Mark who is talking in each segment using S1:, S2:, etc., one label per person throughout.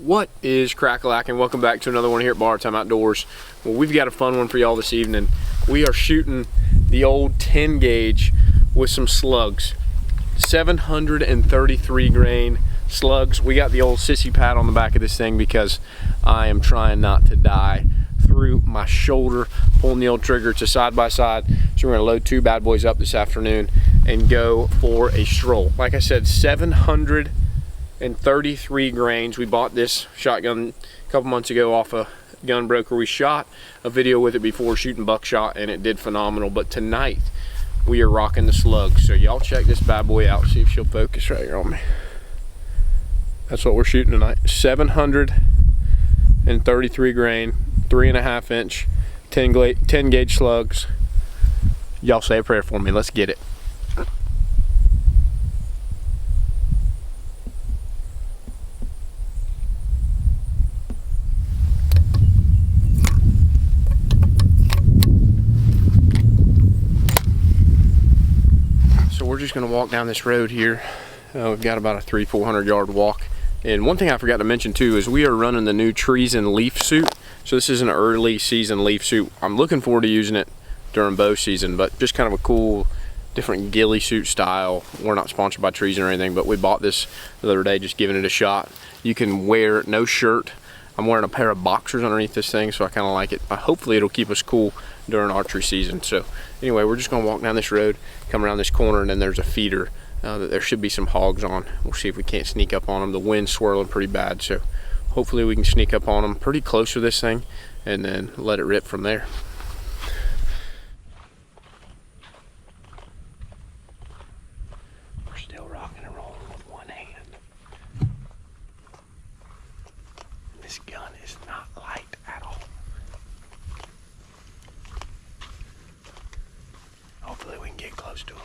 S1: What is crack-a-lackin'? Welcome back to another one here at Bar Time Outdoors. Well, we've got a fun one for y'all this evening. We are shooting the old 10 gauge with some slugs. 733 grain slugs. We got the old sissy pad on the back of this thing because I am trying not to die through my shoulder pulling the old trigger. It's a side-by-side. So we're gonna load two bad boys up this afternoon and go for a stroll. Like I said, 733 grains. We bought this shotgun a couple months ago off a gun broker. We shot a video with it before shooting buckshot and it did phenomenal. But tonight we are rocking the slugs. So y'all check this bad boy out. See if she'll focus right here on me. That's what we're shooting tonight. 733 grain, 3.5 inch, 10 gauge slugs. Y'all say a prayer for me. Let's get it. We're just going to walk down this road here. We've got about a 300-400 yard walk. And one thing I forgot to mention too is we are running the new trees and leaf suit. So this is an early season leaf suit. I'm looking forward to using it during bow season, but just kind of a cool different ghillie suit style. We're not sponsored by Trees or anything, but we bought this the other day, just giving it a shot. You can wear no shirt. I'm wearing a pair of boxers underneath this thing, so I kind of like it. Hopefully it'll keep us cool during archery season. So anyway, we're just gonna walk down this road, come around this corner, and then there's a feeder that there should be some hogs on. We'll see if we can't sneak up on them. The wind's swirling pretty bad, so hopefully we can sneak up on them pretty close to this thing and then let it rip from there. We're still rocking and rolling with one hand. This gun is not light at all. Hopefully we can get close to them.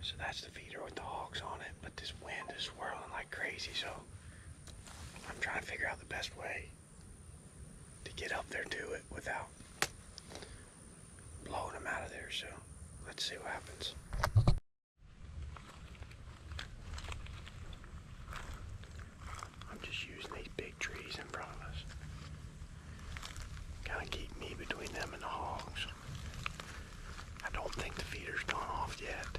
S1: So that's the feeder with the hogs on it, but this wind is swirling like crazy, so I'm trying to figure out the best way to get up there to it without blowing them out of there. So let's see what happens. I'm just using these big trees in front of us. Kind of keep me between them and the hogs. I don't think the feeder's gone off yet,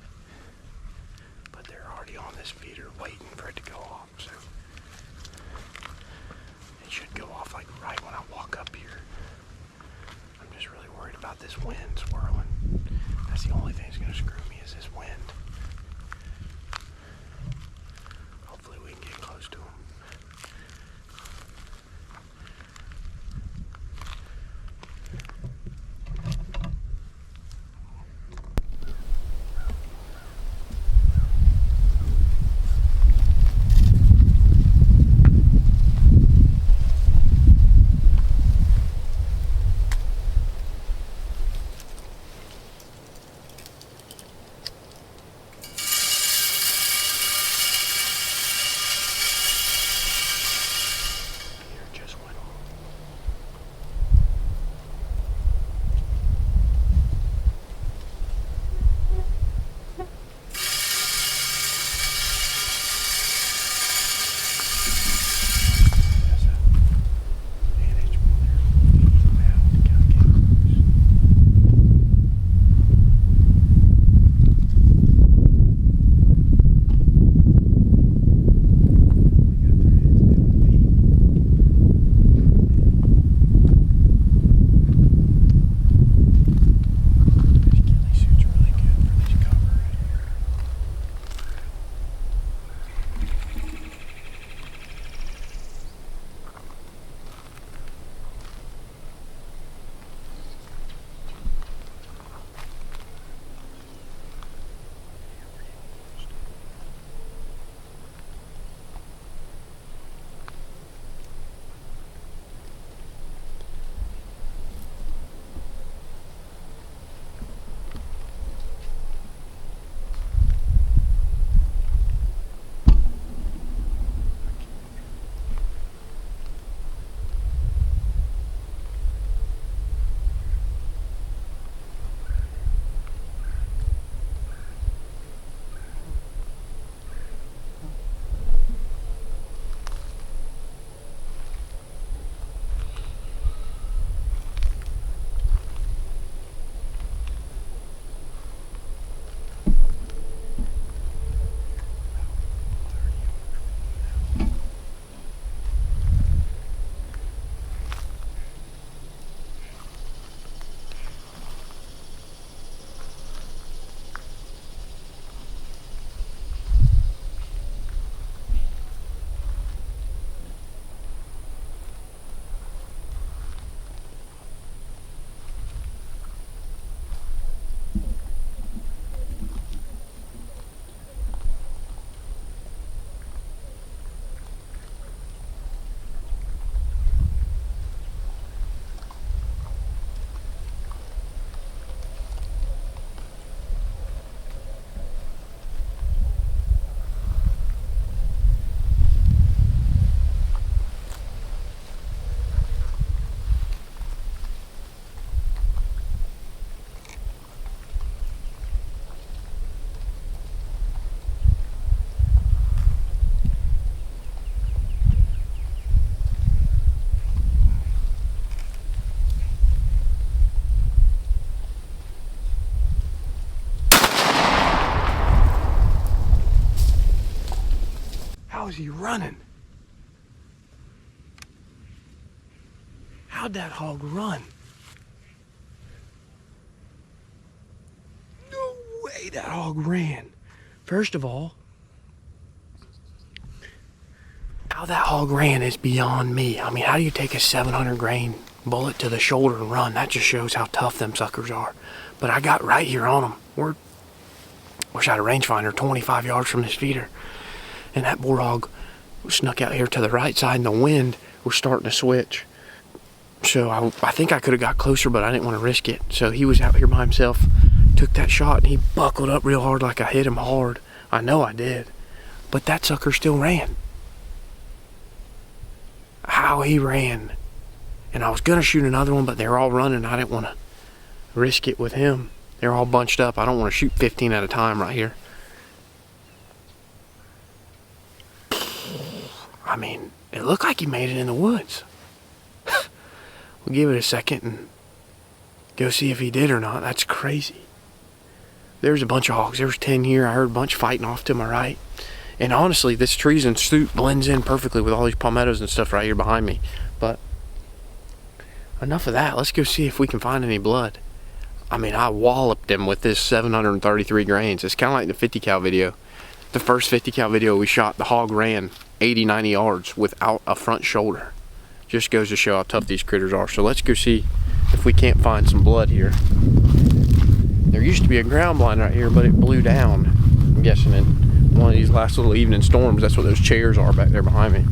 S1: but they're already on this feeder waiting for it to go off, so it should go off like right when I walk up here. I'm just really worried about this wind swirling. That's the only thing that's going to screw me is this wind. Hopefully we can get close to them. is he running? How'd that hog run? No way that hog ran. First of all, how that hog ran is beyond me. I mean, how do you take a 700 grain bullet to the shoulder and run? That just shows how tough them suckers are. But I got right here on them. Wish I had a rangefinder 25 yards from this feeder. And that boar hog snuck out here to the right side, and the wind was starting to switch. So I think I could have got closer, but I didn't want to risk it. So he was out here by himself, took that shot, and he buckled up real hard like I hit him hard. I know I did. But that sucker still ran. How he ran. And I was going to shoot another one, but they were all running. I didn't want to risk it with him. They're all bunched up. I don't want to shoot 15 at a time right here. I mean, it looked like he made it in the woods. We'll give it a second and go see if he did or not. That's crazy. There's a bunch of hogs. There was 10 here. I heard a bunch fighting off to my right. And honestly, this treason suit blends in perfectly with all these palmettos and stuff right here behind me. But enough of that. Let's go see if we can find any blood. I mean, I walloped him with this 733 grains. It's kind of like the 50 cal video. The first 50 cal video we shot, the hog ran 80, 90 yards without a front shoulder. Just goes to show how tough these critters are. So let's go see if we can't find some blood here. There used to be a ground blind right here, but it blew down. I'm guessing in one of these last little evening storms. That's what those chairs are back there behind me.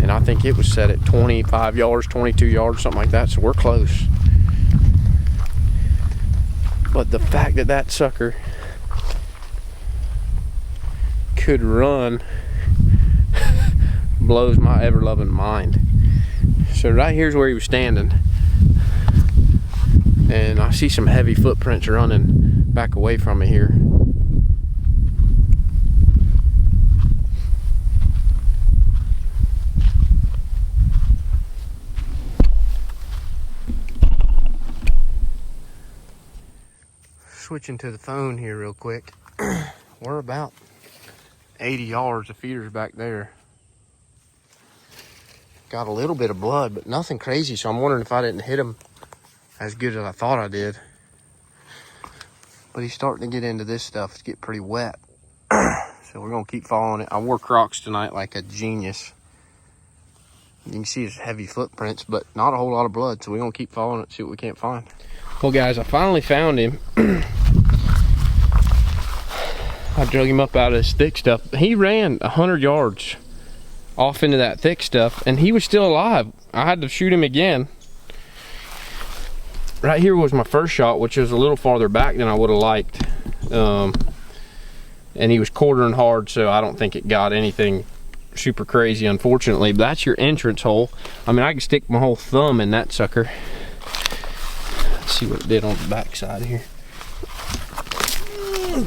S1: And I think it was set at 25 yards, 22 yards, something like that. So we're close. But the fact that that sucker could run blows my ever-loving mind. So right here's where he was standing, and I see some heavy footprints running back away from me here. Switching to the phone here real quick. We're about 80 yards. The feeder's back there. Got a little bit of blood, but nothing crazy, so I'm wondering if I didn't hit him as good as I thought I did. But he's starting to get into this stuff. It's getting pretty wet. So we're going to keep following it. I wore Crocs tonight like a genius. You can see his heavy footprints, but not a whole lot of blood, so we're going to keep following it, see what we can't find. Well, guys, I finally found him. I drug him up out of this thick stuff. He ran 100 yards off into that thick stuff, and he was still alive. I had to shoot him again. Right here was my first shot, which was a little farther back than I would have liked. And he was quartering hard, so I don't think it got anything super crazy, unfortunately. But that's your entrance hole. I mean, I can stick my whole thumb in that sucker. Let's see what it did on the back side here.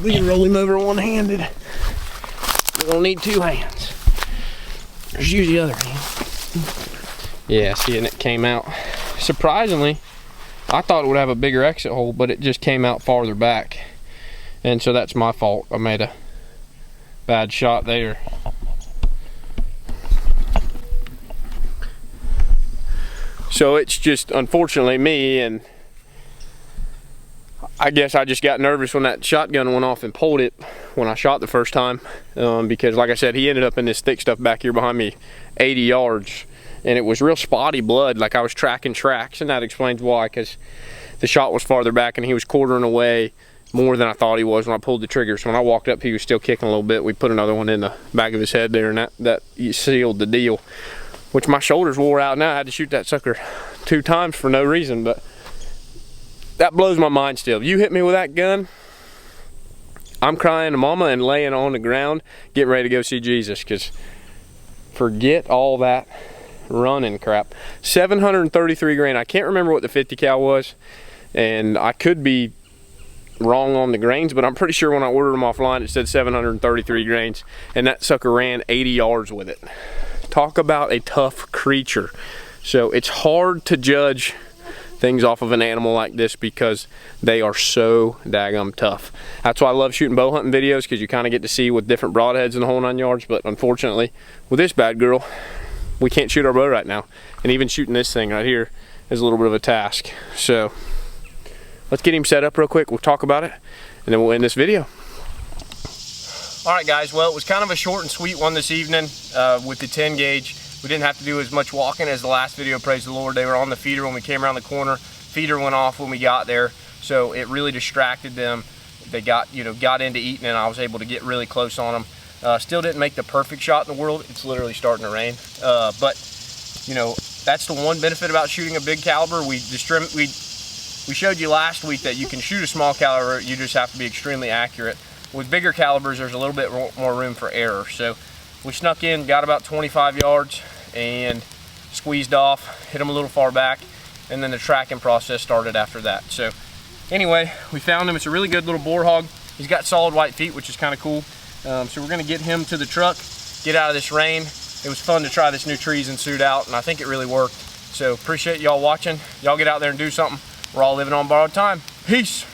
S1: We can roll him over one-handed. We don't need two hands. Just use the other hand. Yeah, see, and it came out. Surprisingly, I thought it would have a bigger exit hole, but it just came out farther back. And so that's my fault. I made a bad shot there. So it's just, unfortunately, me, and I guess I just got nervous when that shotgun went off and pulled it when I shot the first time, because like I said, he ended up in this thick stuff back here behind me 80 yards, and it was real spotty blood, like I was tracking tracks, and that explains why, because the shot was farther back and he was quartering away more than I thought he was when I pulled the trigger. So when I walked up, he was still kicking a little bit. We put another one in the back of his head there, and that sealed the deal, which my shoulders wore out now. I had to shoot that sucker 2 times for no reason, but that blows my mind still. You hit me with that gun, I'm crying to mama and laying on the ground, getting ready to go see Jesus, because forget all that running crap. 733 grain. I can't remember what the 50 cal was, and I could be wrong on the grains, but I'm pretty sure when I ordered them offline it said 733 grains, and that sucker ran 80 yards with it. Talk about a tough creature. So it's hard to judge things off of an animal like this because they are so daggum tough. That's why I love shooting bow hunting videos, because you kind of get to see with different broadheads in the whole 9 yards. But unfortunately, with this bad girl, we can't shoot our bow right now. And even shooting this thing right here is a little bit of a task. So let's get him set up real quick. We'll talk about it, and then we'll end this video. All right, guys. Well, it was kind of a short and sweet one this evening with the 10 gauge. We didn't have to do as much walking as the last video, praise the Lord. They were on the feeder when we came around the corner. Feeder went off when we got there, so it really distracted them. They got into eating, and I was able to get really close on them. Still didn't make the perfect shot in the world. It's literally starting to rain. But that's the one benefit about shooting a big caliber. We showed you last week that you can shoot a small caliber, you just have to be extremely accurate. With bigger calibers, there's a little bit more room for error. So we snuck in, got about 25 yards, and squeezed off, hit them a little far back, and then the tracking process started after that. So anyway, we found him. It's a really good little boar hog. He's got solid white feet, which is kind of cool. So we're gonna get him to the truck, get out of this rain. It was fun to try this new treason suit out, and I think it really worked. So appreciate y'all watching. Y'all get out there and do something. We're all living on borrowed time. Peace.